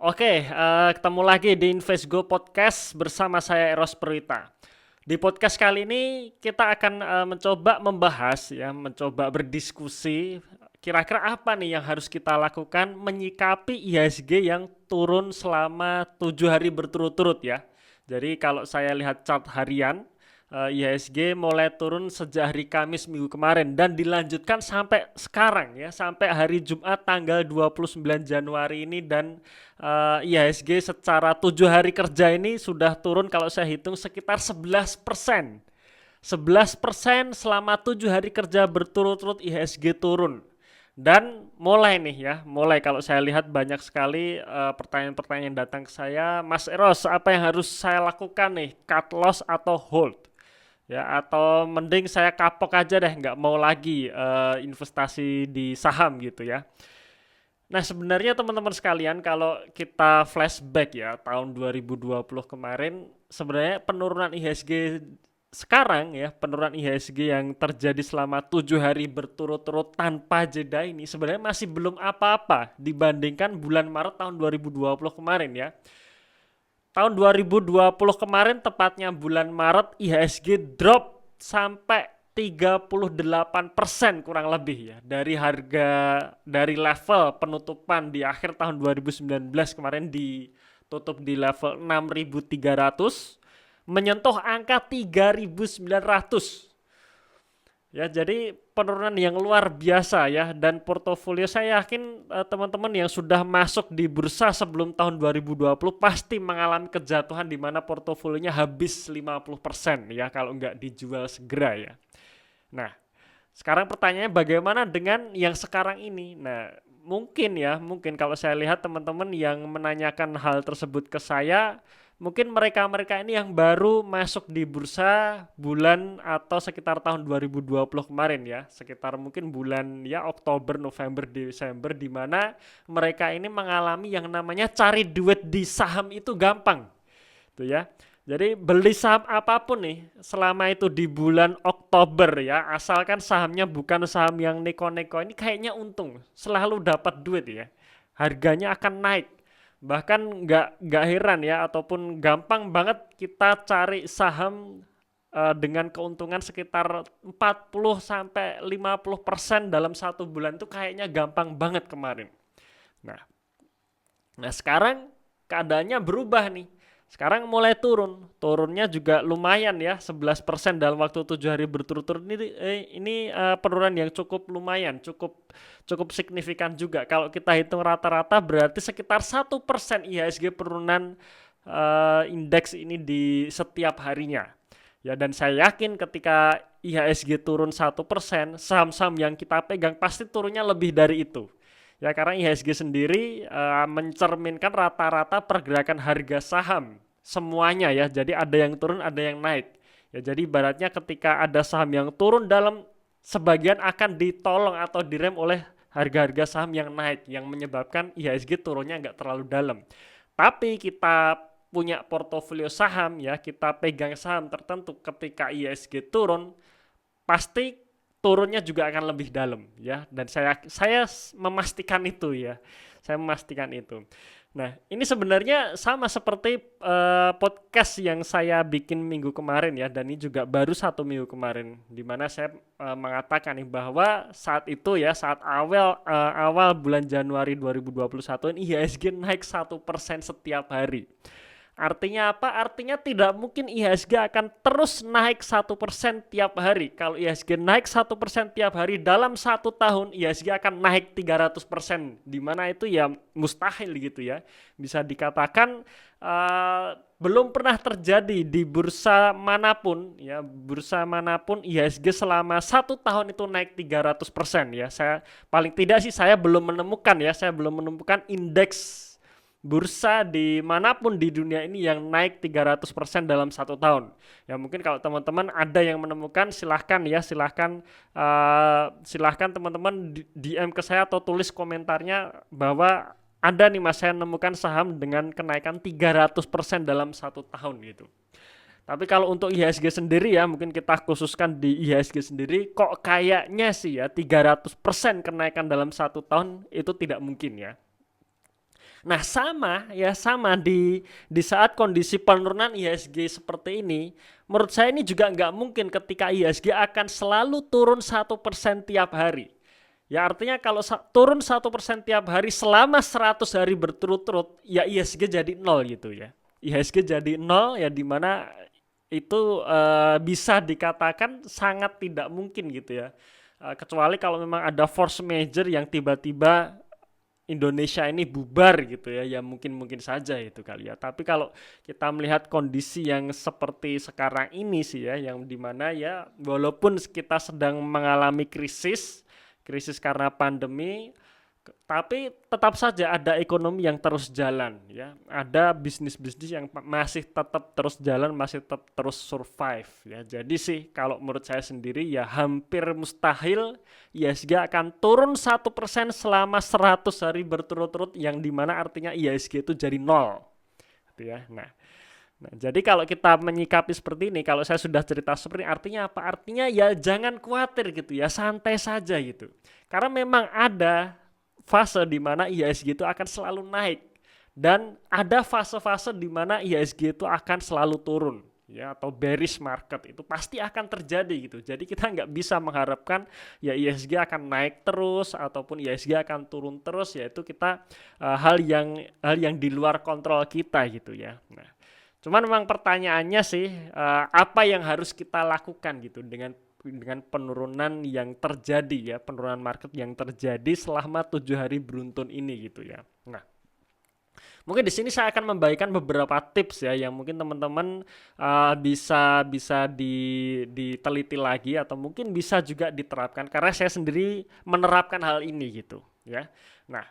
Ketemu lagi di InvestGo Podcast bersama saya Eros Perwita. Di podcast kali ini kita akan mencoba berdiskusi kira-kira apa nih yang harus kita lakukan menyikapi IHSG yang turun selama 7 hari berturut-turut ya. Jadi kalau saya lihat chart harian, IHSG mulai turun sejak hari Kamis minggu kemarin dan dilanjutkan sampai sekarang ya, sampai hari Jumat tanggal 29 Januari ini. Dan IHSG secara 7 hari kerja ini sudah turun kalau saya hitung sekitar 11%. 11% selama 7 hari kerja berturut-turut IHSG turun. Dan mulai kalau saya lihat banyak sekali pertanyaan-pertanyaan yang datang ke saya, Mas Eros, apa yang harus saya lakukan nih, cut loss atau hold? Ya, atau mending saya kapok aja deh, nggak mau lagi investasi di saham gitu ya. Nah, sebenarnya teman-teman sekalian, kalau kita flashback ya tahun 2020 kemarin, sebenarnya penurunan IHSG yang terjadi selama 7 hari berturut-turut tanpa jeda ini sebenarnya masih belum apa-apa dibandingkan bulan Maret tahun 2020 kemarin ya. Tahun 2020 kemarin, tepatnya bulan Maret, IHSG drop sampai 38% kurang lebih ya, dari level penutupan di akhir tahun 2019 kemarin, ditutup di level 6.300, menyentuh angka 3.900. Ya, jadi penurunan yang luar biasa ya, dan portofolio saya yakin teman-teman yang sudah masuk di bursa sebelum tahun 2020 pasti mengalami kejatuhan di mana portofolionya habis 50% ya kalau nggak dijual segera ya. Nah, sekarang pertanyaannya bagaimana dengan yang sekarang ini? Nah, mungkin kalau saya lihat teman-teman yang menanyakan hal tersebut ke saya, mungkin mereka-mereka ini yang baru masuk di bursa bulan atau sekitar tahun 2020 kemarin ya, sekitar mungkin bulan ya Oktober, November, Desember, di mana mereka ini mengalami yang namanya cari duit di saham itu gampang. Tuh ya. Jadi beli saham apapun nih selama itu di bulan Oktober ya, asalkan sahamnya bukan saham yang neko-neko, ini kayaknya untung, selalu dapat duit ya. Harganya akan naik. Bahkan nggak heran ya, ataupun gampang banget kita cari saham dengan keuntungan sekitar 40 sampai 50% dalam 1 bulan, tuh kayaknya gampang banget kemarin. Nah, sekarang keadaannya berubah nih. Sekarang mulai turun. Turunnya juga lumayan ya, 11% dalam waktu 7 hari berturut-turut. Ini penurunan yang cukup lumayan, cukup cukup signifikan juga. Kalau kita hitung rata-rata berarti sekitar 1% IHSG penurunan indeks ini di setiap harinya. Ya, dan saya yakin ketika IHSG turun 1%, saham-saham yang kita pegang pasti turunnya lebih dari itu. Ya, karena IHSG sendiri mencerminkan rata-rata pergerakan harga saham semuanya ya. Jadi ada yang turun, ada yang naik. Ya, jadi ibaratnya ketika ada saham yang turun, dalam sebagian akan ditolong atau direm oleh harga-harga saham yang naik, yang menyebabkan IHSG turunnya nggak terlalu dalam. Tapi kita punya portofolio saham ya, kita pegang saham tertentu, ketika IHSG turun pasti turunnya juga akan lebih dalam ya, dan saya memastikan itu ya. Saya memastikan itu. Nah, ini sebenarnya sama seperti podcast yang saya bikin minggu kemarin ya, dan ini juga baru 1 minggu kemarin, di mana saya mengatakan nih bahwa saat itu ya, saat awal bulan Januari 2021 ini IHSG naik 1% setiap hari. Artinya apa? Artinya tidak mungkin IHSG akan terus naik 1% tiap hari. Kalau IHSG naik 1% tiap hari dalam 1 tahun, IHSG akan naik 300%. Dimana itu ya mustahil gitu ya. Bisa dikatakan belum pernah terjadi di bursa manapun ya. Bursa manapun IHSG selama 1 tahun itu naik 300% ya. Paling tidak sih saya belum menemukan indeks bursa dimanapun di dunia ini yang naik 300% dalam 1 tahun. Ya, mungkin kalau teman-teman ada yang menemukan, silahkan ya, silahkan teman-teman DM ke saya atau tulis komentarnya bahwa ada nih Mas, saya menemukan saham dengan kenaikan 300% dalam 1 tahun gitu. Tapi kalau untuk IHSG sendiri ya, mungkin kita khususkan di IHSG sendiri, kok kayaknya sih ya 300% kenaikan dalam 1 tahun itu tidak mungkin ya. Nah, sama di saat kondisi penurunan IHSG seperti ini, menurut saya ini juga nggak mungkin ketika IHSG akan selalu turun 1% tiap hari. Ya artinya kalau turun 1% tiap hari selama 100 hari berturut-turut, ya IHSG jadi nol gitu ya. IHSG jadi nol ya, dimana itu bisa dikatakan sangat tidak mungkin gitu ya. Kecuali kalau memang ada force major yang tiba-tiba Indonesia ini bubar gitu ya, ya mungkin saja itu kali ya. Tapi kalau kita melihat kondisi yang seperti sekarang ini sih ya, yang dimana ya walaupun kita sedang mengalami krisis karena pandemi, tapi tetap saja ada ekonomi yang terus jalan ya, ada bisnis-bisnis yang masih tetap terus jalan, masih tetap terus survive ya. Jadi sih kalau menurut saya sendiri ya hampir mustahil IHSG akan turun 1% selama 100 hari berturut-turut, yang dimana artinya IHSG itu jadi nol gitu ya. Nah, jadi kalau kita menyikapi seperti ini, kalau saya sudah cerita seperti ini, artinya apa? Artinya ya jangan khawatir gitu ya, santai saja gitu. Karena memang ada fase di mana IHSG itu akan selalu naik, dan ada fase-fase di mana IHSG itu akan selalu turun ya, atau bearish market itu pasti akan terjadi gitu. Jadi kita nggak bisa mengharapkan ya IHSG akan naik terus ataupun IHSG akan turun terus, yaitu kita hal yang di luar kontrol kita gitu ya. Nah, cuman memang pertanyaannya sih, apa yang harus kita lakukan gitu dengan penurunan yang terjadi ya, penurunan market yang terjadi selama 7 hari beruntun ini gitu ya. Nah, mungkin di sini saya akan membagikan beberapa tips ya, yang mungkin teman-teman bisa diteliti lagi atau mungkin bisa juga diterapkan, karena saya sendiri menerapkan hal ini gitu ya. Nah,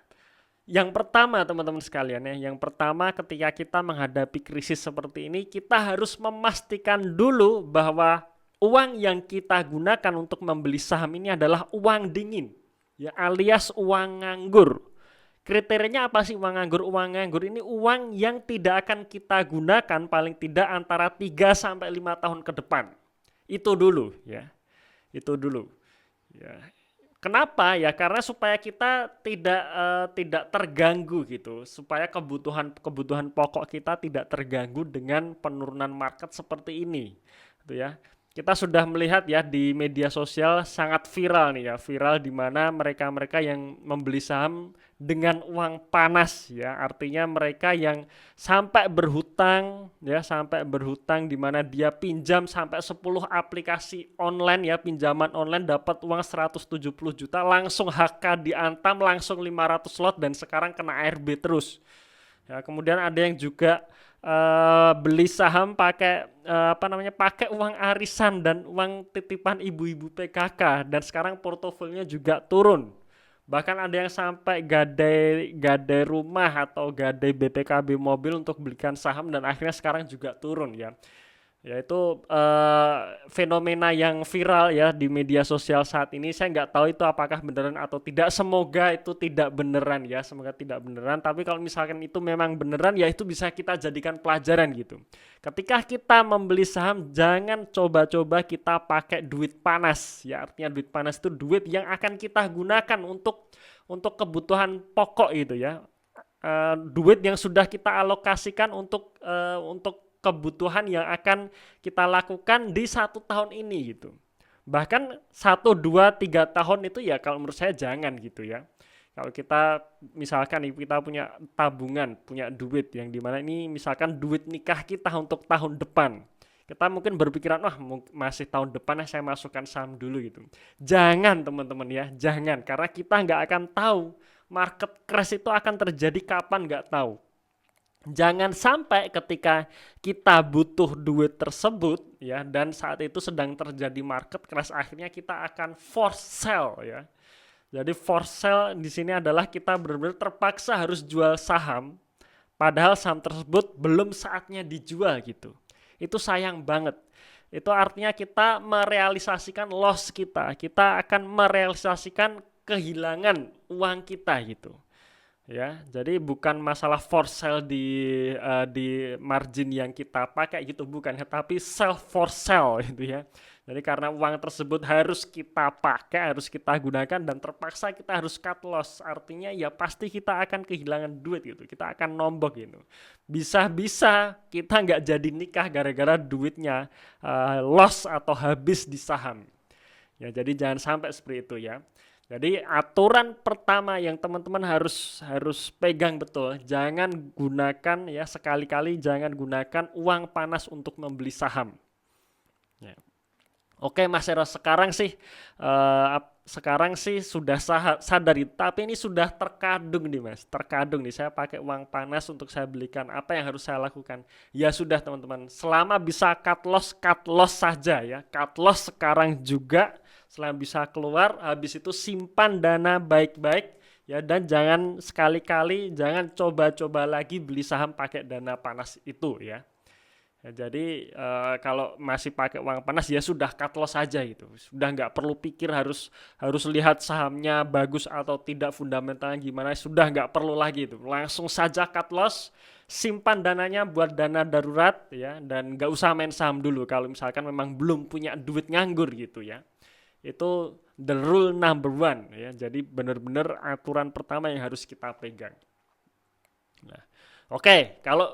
yang pertama teman-teman sekalian ya, yang pertama ketika kita menghadapi krisis seperti ini, kita harus memastikan dulu bahwa uang yang kita gunakan untuk membeli saham ini adalah uang dingin ya, alias uang nganggur. Kriterianya apa sih uang nganggur? Uang nganggur ini uang yang tidak akan kita gunakan paling tidak antara 3 sampai 5 tahun ke depan. Itu dulu ya. Itu dulu. Ya. Kenapa ya? Karena supaya kita tidak terganggu gitu, supaya kebutuhan pokok kita tidak terganggu dengan penurunan market seperti ini, gitu ya. Kita sudah melihat ya di media sosial sangat viral nih ya, viral di mana mereka-mereka yang membeli saham dengan uang panas ya, artinya mereka yang sampai berhutang ya, sampai berhutang di mana dia pinjam sampai 10 aplikasi online ya, pinjaman online, dapat uang 170 juta, langsung HK diantam, langsung 500 lot, dan sekarang kena ARB terus. Ya, kemudian ada yang juga beli saham pakai pakai uang arisan dan uang titipan ibu-ibu PKK, dan sekarang portofolionya juga turun. Bahkan ada yang sampai gadai rumah atau gadai BPKB mobil untuk belikan saham, dan akhirnya sekarang juga turun ya. Yaitu fenomena yang viral ya di media sosial saat ini. Saya nggak tahu itu apakah beneran atau tidak. Semoga itu tidak beneran ya, semoga tidak beneran. Tapi kalau misalkan itu memang beneran, ya itu bisa kita jadikan pelajaran gitu. Ketika kita membeli saham, jangan coba-coba kita pakai duit panas ya. Artinya duit panas itu duit yang akan kita gunakan untuk kebutuhan pokok gitu ya. Duit yang sudah kita alokasikan untuk kebutuhan yang akan kita lakukan di 1 tahun ini gitu. Bahkan 1, 2, 3 tahun itu ya kalau menurut saya jangan gitu ya. Kalau kita misalkan kita punya tabungan, punya duit yang dimana ini misalkan duit nikah kita untuk tahun depan, kita mungkin berpikiran, wah masih tahun depan saya masukkan saham dulu gitu. Jangan teman-teman ya, jangan, karena kita nggak akan tahu market crash itu akan terjadi kapan, nggak tahu. Jangan sampai ketika kita butuh duit tersebut ya, dan saat itu sedang terjadi market crash, akhirnya kita akan force sell ya. Jadi force sell di sini adalah kita benar-benar terpaksa harus jual saham, padahal saham tersebut belum saatnya dijual gitu. Itu sayang banget. Itu artinya kita merealisasikan loss kita. Kita akan merealisasikan kehilangan uang kita gitu. Ya, jadi bukan masalah force sell di margin yang kita pakai gitu, bukan, tapi self force sell gitu ya. Jadi karena uang tersebut harus kita pakai, harus kita gunakan dan terpaksa kita harus cut loss. Artinya ya pasti kita akan kehilangan duit gitu. Kita akan nombok gitu. Bisa-bisa kita nggak jadi nikah gara-gara duitnya loss atau habis di saham. Ya, jadi jangan sampai seperti itu ya. Jadi aturan pertama yang teman-teman harus pegang betul, jangan gunakan ya sekali-kali jangan gunakan uang panas untuk membeli saham. Ya. Oke Mas Eros, sekarang sih sudah sadar, tapi ini sudah terkadung nih Mas, terkadung nih saya pakai uang panas untuk saya belikan. Apa yang harus saya lakukan? Ya sudah teman-teman, selama bisa cut loss saja ya, cut loss sekarang juga, selama bisa keluar, habis itu simpan dana baik-baik ya, dan jangan sekali-kali jangan coba-coba lagi beli saham pakai dana panas itu ya. Ya, jadi kalau masih pakai uang panas ya sudah cut loss saja gitu. Sudah nggak perlu pikir harus lihat sahamnya bagus atau tidak, fundamentalnya gimana, sudah nggak perlu lagi itu. Langsung saja cut loss, simpan dananya buat dana darurat ya, dan nggak usah main saham dulu kalau misalkan memang belum punya duit nganggur gitu ya. Itu the rule number one ya. Jadi benar-benar aturan pertama yang harus kita pegang. Nah, oke, kalau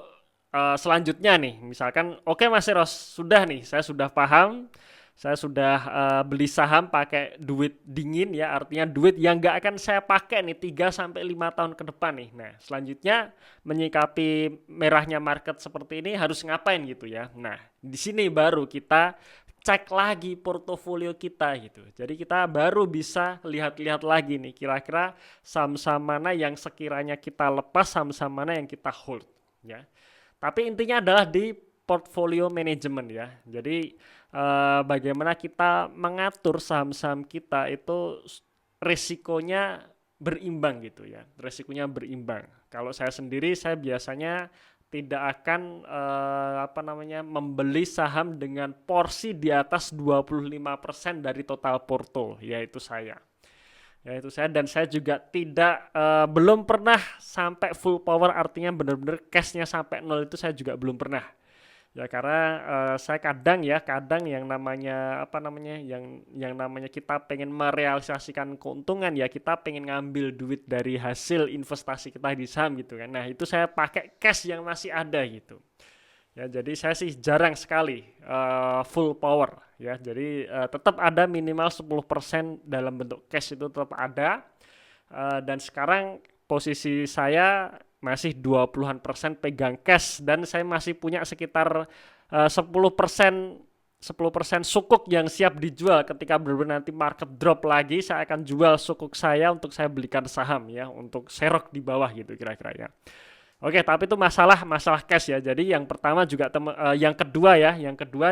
selanjutnya nih, misalkan oke Mas Eros, sudah nih, saya sudah paham, saya sudah beli saham pakai duit dingin ya, artinya duit yang nggak akan saya pakai nih 3-5 tahun ke depan nih. Nah, selanjutnya menyikapi merahnya market seperti ini harus ngapain gitu ya. Nah, di sini baru kita cek lagi portofolio kita gitu. Jadi kita baru bisa lihat-lihat lagi nih, kira-kira saham-saham mana yang sekiranya kita lepas, saham-saham mana yang kita hold ya. Tapi intinya adalah di portfolio manajemen ya. Jadi bagaimana kita mengatur saham-saham kita itu risikonya berimbang gitu ya. Risikonya berimbang. Kalau saya sendiri, saya biasanya tidak akan membeli saham dengan porsi di atas 25% dari total porto, yaitu saya. Dan saya juga belum pernah sampai full power, artinya benar-benar cashnya sampai nol, itu saya juga belum pernah ya, karena saya kadang yang namanya yang namanya kita pengen merealisasikan keuntungan ya, kita pengen ngambil duit dari hasil investasi kita di saham gitu kan. Nah, itu saya pakai cash yang masih ada gitu ya. Jadi saya sih jarang sekali full power ya. Jadi tetap ada minimal 10% dalam bentuk cash, itu tetap ada. Dan sekarang posisi saya masih 20-an% pegang cash, dan saya masih punya sekitar 10% sukuk yang siap dijual. Ketika benar-benar nanti market drop lagi, saya akan jual sukuk saya untuk saya belikan saham ya, untuk serok di bawah gitu kira-kira ya. Oke, tapi itu masalah cash ya. Jadi yang pertama juga yang kedua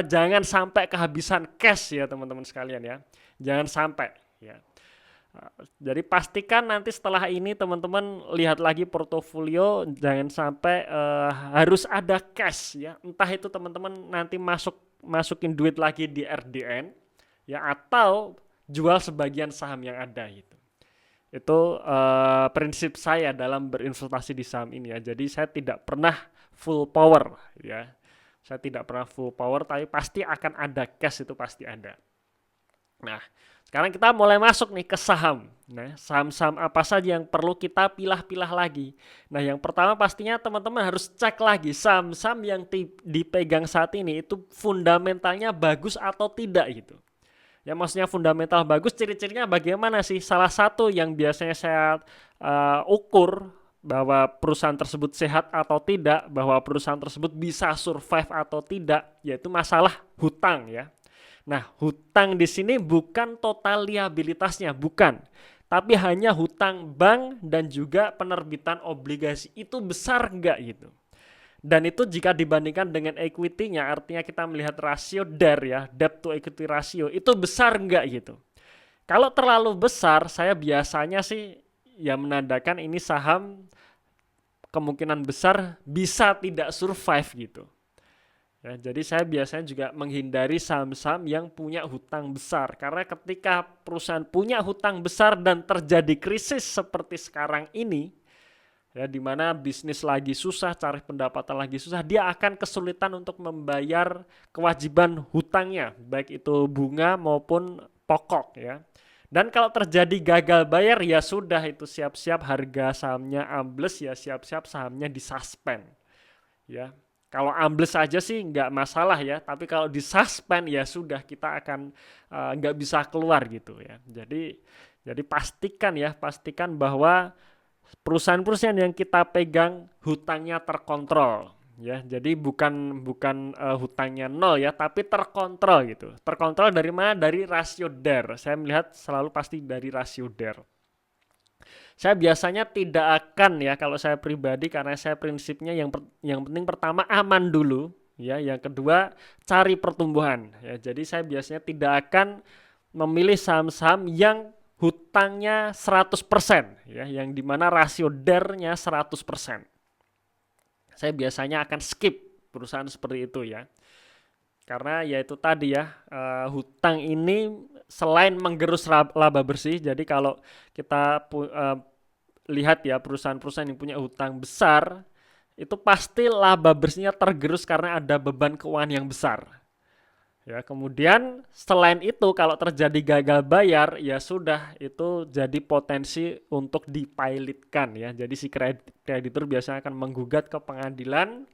jangan sampai kehabisan cash ya teman-teman sekalian ya. Jangan sampai ya. Jadi pastikan nanti setelah ini teman-teman lihat lagi portofolio, jangan sampai harus ada cash ya. Entah itu teman-teman nanti masukin duit lagi di RDN ya, atau jual sebagian saham yang ada gitu. Itu prinsip saya dalam berinvestasi di saham ini ya. Jadi saya tidak pernah full power ya. Saya tidak pernah full power, tapi pasti akan ada cash, itu pasti ada. Nah, sekarang kita mulai masuk nih ke saham. Nah, saham-saham apa saja yang perlu kita pilah-pilah lagi. Nah, yang pertama pastinya teman-teman harus cek lagi saham-saham yang dipegang saat ini itu fundamentalnya bagus atau tidak gitu. Ya, maksudnya fundamental bagus, ciri-cirinya bagaimana sih? Salah satu yang biasanya saya ukur bahwa perusahaan tersebut sehat atau tidak, bahwa perusahaan tersebut bisa survive atau tidak, yaitu masalah hutang ya. Nah, hutang di sini bukan total liabilitasnya, bukan. Tapi hanya hutang bank dan juga penerbitan obligasi. Itu besar enggak gitu. Dan itu jika dibandingkan dengan equity-nya, artinya kita melihat rasio DER ya, debt to equity ratio, itu besar enggak gitu. Kalau terlalu besar, saya biasanya sih ya menandakan ini saham kemungkinan besar bisa tidak survive gitu. Ya, jadi saya biasanya juga menghindari saham-saham yang punya hutang besar, karena ketika perusahaan punya hutang besar dan terjadi krisis seperti sekarang ini Ya, di mana bisnis lagi susah, cari pendapatan lagi susah, dia akan kesulitan untuk membayar kewajiban hutangnya, baik itu bunga maupun pokok ya. Dan kalau terjadi gagal bayar ya sudah, itu siap-siap harga sahamnya ambles, ya siap-siap sahamnya disuspend ya. Kalau ambles aja sih nggak masalah ya, tapi kalau disuspend ya sudah, kita akan nggak bisa keluar gitu ya. Jadi pastikan bahwa perusahaan-perusahaan yang kita pegang hutangnya terkontrol ya. Jadi bukan bukan hutangnya nol ya, tapi terkontrol gitu. Terkontrol dari mana? Dari rasio DER. Saya melihat selalu pasti dari rasio DER. Saya biasanya tidak akan ya, kalau saya pribadi, karena saya prinsipnya yang penting pertama aman dulu ya, yang kedua cari pertumbuhan ya. Jadi saya biasanya tidak akan memilih saham-saham yang hutangnya 100% ya, yang dimana rasio DER-nya 100%. Saya biasanya akan skip perusahaan seperti itu ya. Karena ya itu tadi ya, hutang ini selain menggerus laba bersih, jadi kalau kita lihat ya, perusahaan-perusahaan yang punya hutang besar, itu pasti laba bersihnya tergerus karena ada beban keuangan yang besar. Ya, kemudian selain itu kalau terjadi gagal bayar ya sudah, itu jadi potensi untuk dipilotkan ya. Jadi si kreditur biasanya akan menggugat ke pengadilan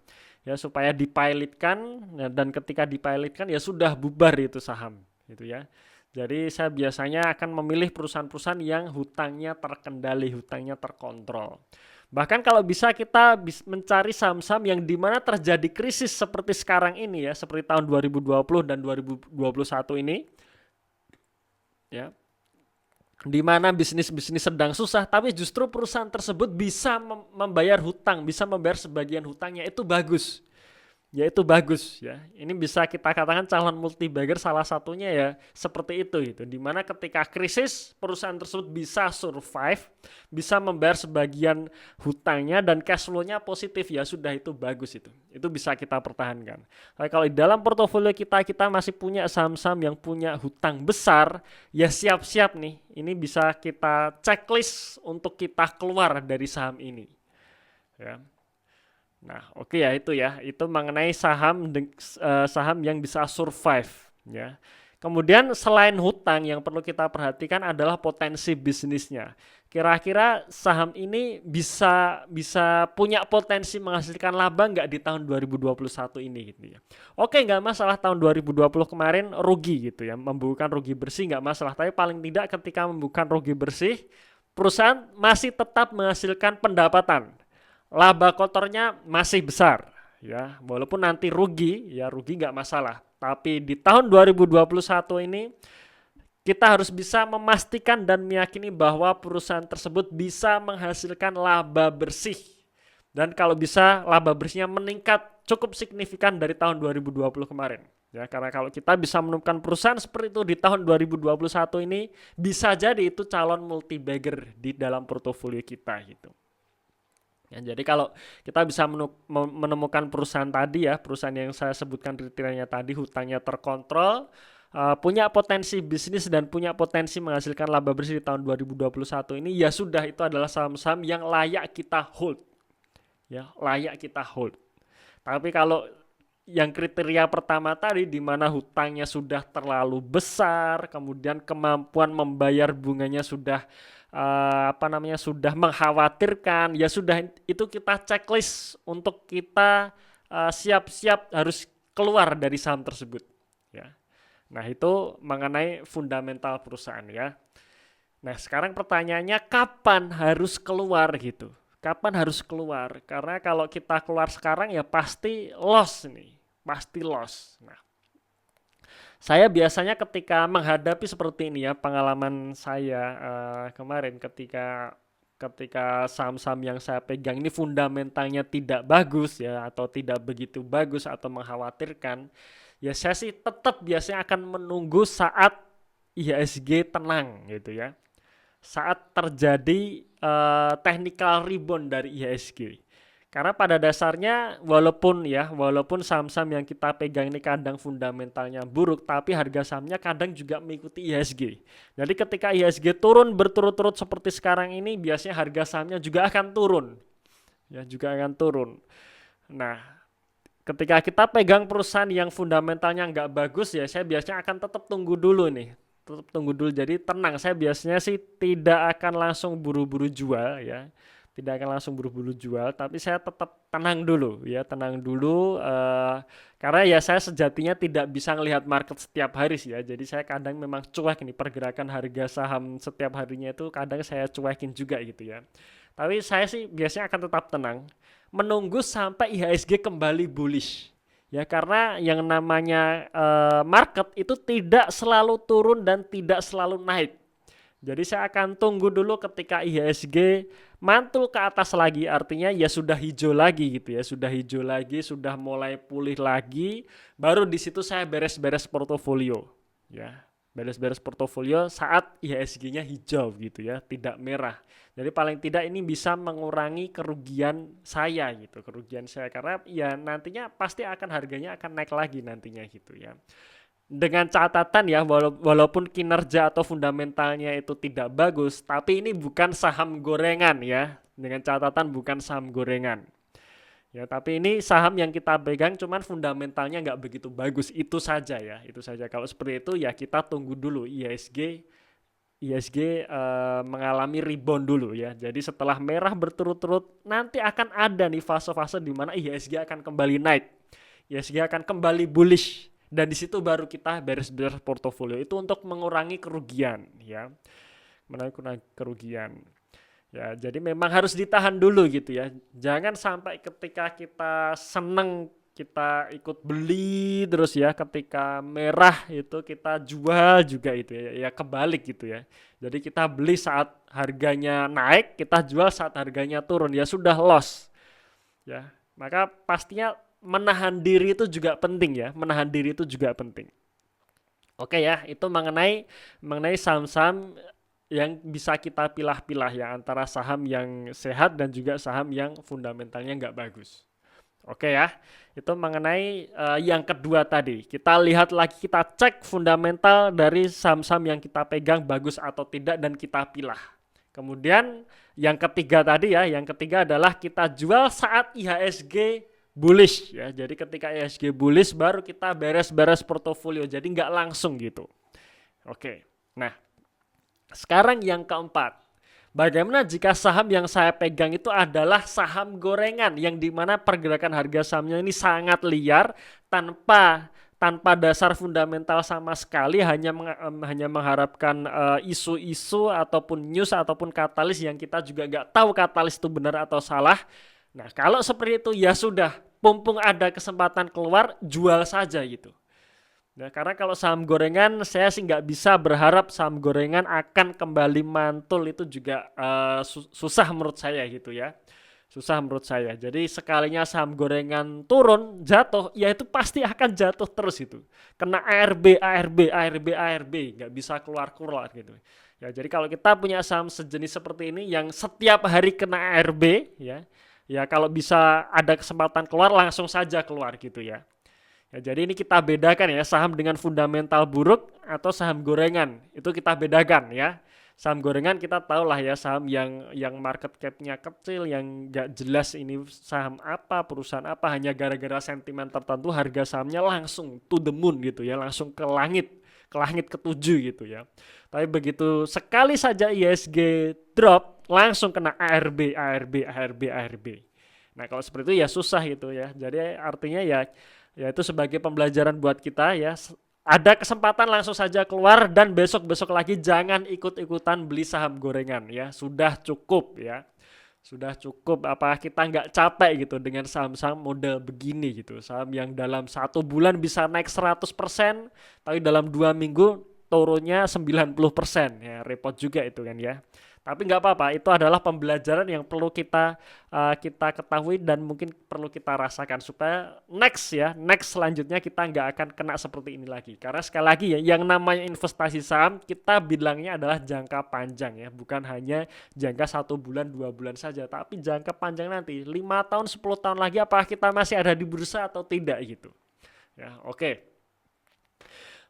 ya supaya dipilotkan, dan ketika dipilotkan ya sudah bubar itu saham gitu ya. Jadi saya biasanya akan memilih perusahaan-perusahaan yang hutangnya terkendali, hutangnya terkontrol. Bahkan kalau bisa kita mencari saham-saham yang dimana terjadi krisis seperti sekarang ini ya, seperti tahun 2020 dan 2021 ini ya, di mana bisnis-bisnis sedang susah, tapi justru perusahaan tersebut bisa membayar hutang, bisa membayar sebagian hutangnya, itu bagus. Ya itu bagus ya. Ini bisa kita katakan calon multibagger salah satunya ya seperti itu gitu. Dimana ketika krisis perusahaan tersebut bisa survive, bisa membayar sebagian hutangnya dan cash flow-nya positif, ya sudah, itu bagus itu. Itu bisa kita pertahankan. Tapi kalau di dalam portofolio kita masih punya saham-saham yang punya hutang besar, ya siap-siap nih. Ini bisa kita checklist untuk kita keluar dari saham ini. Ya. Nah, oke ya, itu mengenai saham yang bisa survive ya. Kemudian selain hutang, yang perlu kita perhatikan adalah potensi bisnisnya. Kira-kira saham ini bisa punya potensi menghasilkan laba nggak di tahun 2021 ini gitu ya. Oke, nggak masalah tahun 2020 kemarin rugi gitu ya, membukukan rugi bersih nggak masalah. Tapi paling tidak ketika membukukan rugi bersih, perusahaan masih tetap menghasilkan pendapatan. Laba kotornya masih besar ya, walaupun nanti rugi nggak masalah, tapi di tahun 2021 ini kita harus bisa memastikan dan meyakini bahwa perusahaan tersebut bisa menghasilkan laba bersih, dan kalau bisa laba bersihnya meningkat cukup signifikan dari tahun 2020 kemarin ya. Karena kalau kita bisa menemukan perusahaan seperti itu di tahun 2021 ini, bisa jadi itu calon multibagger di dalam portofolio kita gitu. Ya, jadi kalau kita bisa menemukan perusahaan tadi ya, perusahaan yang saya sebutkan kriterianya tadi, hutangnya terkontrol, punya potensi bisnis dan punya potensi menghasilkan laba bersih di tahun 2021 ini, ya sudah, itu adalah saham-saham yang layak kita hold. Ya, layak kita hold. Tapi kalau yang kriteria pertama tadi, di mana hutangnya sudah terlalu besar, kemudian kemampuan membayar bunganya sudah sudah mengkhawatirkan, ya sudah, itu kita checklist untuk kita siap-siap harus keluar dari saham tersebut ya. Nah, itu mengenai fundamental perusahaan ya. Nah, sekarang pertanyaannya kapan harus keluar gitu. Kapan harus keluar? Karena kalau kita keluar sekarang ya pasti loss nih, pasti loss. Nah, saya biasanya ketika menghadapi seperti ini ya, pengalaman saya kemarin ketika saham-saham yang saya pegang ini fundamentalnya tidak bagus ya, atau tidak begitu bagus atau mengkhawatirkan, ya saya sih tetap biasanya akan menunggu saat IHSG tenang gitu ya. Saat terjadi technical rebound dari IHSG. Karena pada dasarnya walaupun saham-saham yang kita pegang ini kadang fundamentalnya buruk, tapi harga sahamnya kadang juga mengikuti IHSG. Jadi ketika IHSG turun berturut-turut seperti sekarang ini, biasanya harga sahamnya juga akan turun. ya juga akan turun. Nah, ketika kita pegang perusahaan yang fundamentalnya nggak bagus ya saya biasanya akan tetap tunggu dulu nih. Tetap tunggu dulu. Jadi tenang, saya biasanya sih tidak akan langsung buru-buru jual ya. Tidak akan langsung buru-buru jual, tapi saya tetap tenang dulu ya, tenang dulu karena ya saya sejatinya tidak bisa melihat market setiap hari sih ya. Jadi saya kadang memang cuek nih pergerakan harga saham setiap harinya itu kadang saya cuekin juga gitu ya. Tapi saya sih biasanya akan tetap tenang menunggu sampai IHSG kembali bullish. Ya karena yang namanya market itu tidak selalu turun dan tidak selalu naik. Jadi saya akan tunggu dulu ketika IHSG mantul ke atas lagi, artinya ya sudah hijau lagi gitu ya, sudah hijau lagi, sudah mulai pulih lagi, baru di situ saya beres-beres portofolio. Ya, beres-beres portofolio saat IHSG-nya hijau gitu ya, tidak merah. Jadi paling tidak ini bisa mengurangi kerugian saya gitu, kerugian saya karena ya nantinya pasti akan harganya akan naik lagi nantinya gitu ya. Dengan catatan ya walaupun kinerja atau fundamentalnya itu tidak bagus, tapi ini bukan saham gorengan ya. Dengan catatan bukan saham gorengan. Ya, tapi ini saham yang kita pegang cuman fundamentalnya nggak begitu bagus, itu saja ya, itu saja. Kalau seperti itu ya kita tunggu dulu IHSG mengalami rebound dulu ya. Jadi setelah merah berturut-turut nanti akan ada nih fase-fase di mana IHSG akan kembali naik. IHSG akan kembali bullish dan di situ baru kita beres-beres portofolio itu untuk mengurangi kerugian ya. Mengurangi kerugian. Ya, jadi memang harus ditahan dulu gitu ya. Jangan sampai ketika kita seneng kita ikut beli terus ya, ketika merah itu kita jual juga itu ya, ya kebalik gitu ya. Jadi kita beli saat harganya naik, kita jual saat harganya turun, ya sudah loss. Ya, maka pastinya menahan diri itu juga penting ya, menahan diri itu juga penting. Oke ya, itu mengenai saham-saham yang bisa kita pilah-pilah ya antara saham yang sehat dan juga saham yang fundamentalnya nggak bagus. Oke ya, itu mengenai yang kedua tadi. Kita lihat lagi, kita cek fundamental dari saham-saham yang kita pegang bagus atau tidak dan kita pilah. Kemudian yang ketiga tadi ya, yang ketiga adalah kita jual saat IHSG bullish ya. Jadi ketika IHSG bullish baru kita beres-beres portofolio. Jadi nggak langsung gitu. Oke, nah sekarang yang keempat, bagaimana jika saham yang saya pegang itu adalah saham gorengan yang dimana pergerakan harga sahamnya ini sangat liar tanpa dasar fundamental sama sekali, hanya mengharapkan isu-isu ataupun news ataupun katalis yang kita juga nggak tahu katalis itu benar atau salah. Nah kalau seperti itu ya sudah, mumpung ada kesempatan keluar jual saja gitu. Nah, karena kalau saham gorengan saya sih nggak bisa berharap saham gorengan akan kembali mantul, itu juga susah menurut saya gitu ya. Susah menurut saya. Jadi sekalinya saham gorengan turun, jatuh, ya itu pasti akan jatuh terus itu. Kena ARB, nggak bisa keluar-keluar gitu. Ya, jadi kalau kita punya saham sejenis seperti ini yang setiap hari kena ARB ya kalau bisa ada kesempatan keluar langsung saja keluar gitu ya. Ya, jadi ini kita bedakan ya, saham dengan fundamental buruk atau saham gorengan. Itu kita bedakan ya. Saham gorengan kita tahu lah ya, saham yang market cap-nya kecil, yang nggak jelas ini saham apa, perusahaan apa, hanya gara-gara sentimen tertentu harga sahamnya langsung to the moon gitu ya, langsung ke langit ketujuh gitu ya. Tapi begitu sekali saja IHSG drop, langsung kena ARB. Nah kalau seperti itu ya susah gitu ya. Jadi artinya ya itu sebagai pembelajaran buat kita ya. Ada kesempatan langsung saja keluar dan besok-besok lagi jangan ikut-ikutan beli saham gorengan ya. Sudah cukup ya. Sudah cukup, apa kita nggak capek gitu dengan saham-saham model begini gitu. Saham yang dalam 1 bulan bisa naik 100%, tapi dalam 2 minggu turunnya 90%. Ya repot juga itu kan ya. Tapi nggak apa-apa, itu adalah pembelajaran yang perlu kita ketahui dan mungkin perlu kita rasakan supaya next selanjutnya kita nggak akan kena seperti ini lagi. Karena sekali lagi ya, yang namanya investasi saham kita bilangnya adalah jangka panjang ya, bukan hanya jangka 1 bulan 2 bulan saja, tapi jangka panjang nanti 5 tahun 10 tahun lagi apakah kita masih ada di bursa atau tidak gitu. Ya, oke.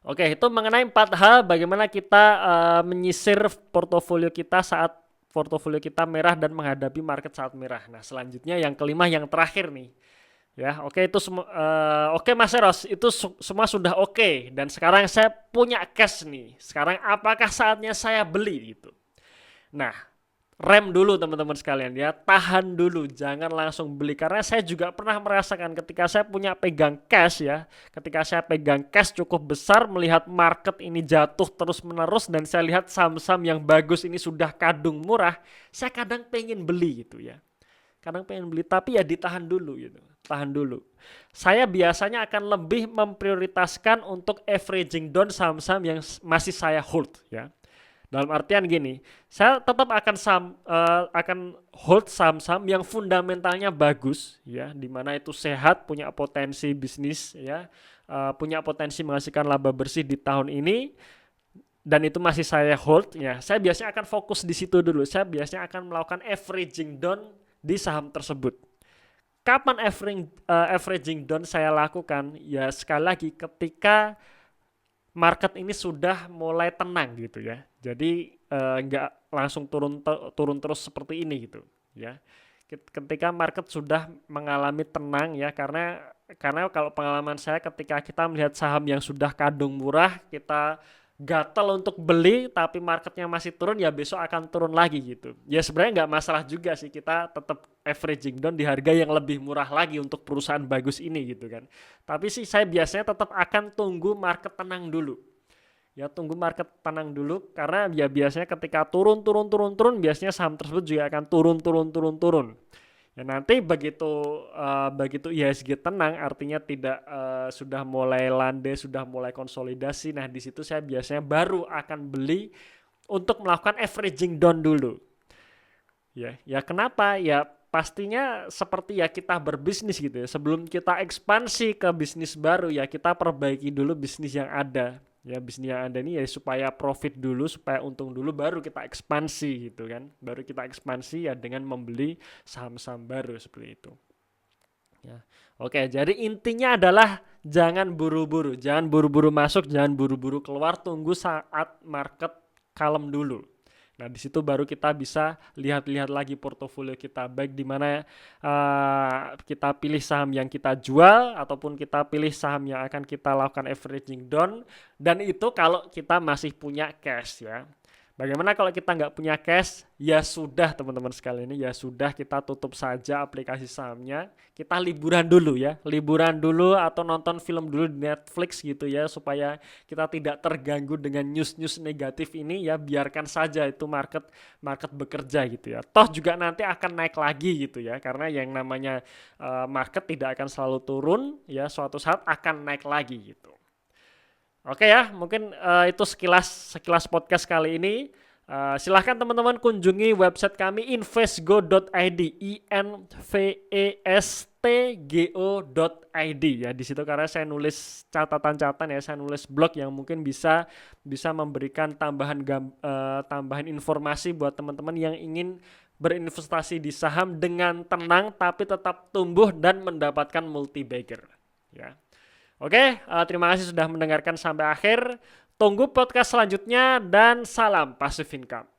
Oke, itu mengenai 4 hal bagaimana kita menyisir portofolio kita saat portofolio kita merah dan menghadapi market saat merah. Nah, selanjutnya yang kelima, yang terakhir nih. Ya, oke itu semua oke Mas Eros, itu semua sudah oke dan sekarang saya punya cash nih. Sekarang apakah saatnya saya beli gitu? Nah, rem dulu teman-teman sekalian ya, tahan dulu, jangan langsung beli karena saya juga pernah merasakan ketika saya punya pegang cash ya, ketika saya pegang cash cukup besar melihat market ini jatuh terus-menerus dan saya lihat saham-saham yang bagus ini sudah kadung murah, saya kadang pengen beli gitu ya. Kadang pengen beli tapi ya ditahan dulu gitu. Tahan dulu. Saya biasanya akan lebih memprioritaskan untuk averaging down saham-saham yang masih saya hold ya. Dalam artian gini, saya tetap akan hold saham-saham yang fundamentalnya bagus ya, di mana itu sehat, punya potensi bisnis ya, punya potensi menghasilkan laba bersih di tahun ini dan itu masih saya hold ya. Saya biasanya akan fokus di situ dulu. Saya biasanya akan melakukan averaging down di saham tersebut. Kapan averaging down saya lakukan? Ya sekali lagi ketika market ini sudah mulai tenang gitu ya. Jadi nggak langsung turun terus seperti ini gitu ya. Ketika market sudah mengalami tenang ya, karena kalau pengalaman saya ketika kita melihat saham yang sudah kadung murah, kita gatel untuk beli tapi marketnya masih turun, ya besok akan turun lagi gitu. Ya sebenarnya nggak masalah juga sih, kita tetap averaging down di harga yang lebih murah lagi untuk perusahaan bagus ini gitu kan. Tapi sih saya biasanya tetap akan tunggu market tenang dulu. Ya tunggu market tenang dulu karena ya biasanya ketika turun biasanya saham tersebut juga akan turun. Ya nanti begitu IHSG tenang artinya tidak sudah mulai landai, sudah mulai konsolidasi. Nah, di situ saya biasanya baru akan beli untuk melakukan averaging down dulu. Ya kenapa? Ya pastinya seperti ya kita berbisnis gitu ya. Sebelum kita ekspansi ke bisnis baru ya kita perbaiki dulu bisnis yang ada. Ya bisnis yang ada ini ya supaya profit dulu, supaya untung dulu baru kita ekspansi gitu kan. Baru kita ekspansi ya dengan membeli saham-saham baru seperti itu. Ya. Oke, jadi intinya adalah jangan buru-buru masuk, jangan buru-buru keluar, tunggu saat market kalem dulu. Nah, di situ baru kita bisa lihat-lihat lagi portofolio kita, baik di mana kita pilih saham yang kita jual ataupun kita pilih saham yang akan kita lakukan averaging down, dan itu kalau kita masih punya cash ya. Bagaimana kalau kita nggak punya cash? Ya sudah teman-teman sekalian, ini ya sudah kita tutup saja aplikasi sahamnya. Kita liburan dulu ya, liburan dulu atau nonton film dulu di Netflix gitu ya, supaya kita tidak terganggu dengan news-news negatif ini ya. Biarkan saja itu market bekerja gitu ya. Toh juga nanti akan naik lagi gitu ya, karena yang namanya market tidak akan selalu turun ya, suatu saat akan naik lagi gitu. Oke ya, mungkin itu sekilas podcast kali ini. Silahkan teman-teman kunjungi website kami investgo.id, investgo.id ya. Di situ karena saya nulis catatan-catatan ya, saya nulis blog yang mungkin bisa memberikan tambahan informasi buat teman-teman yang ingin berinvestasi di saham dengan tenang tapi tetap tumbuh dan mendapatkan multi bagger ya. Oke, terima kasih sudah mendengarkan sampai akhir. Tunggu podcast selanjutnya dan salam passive income.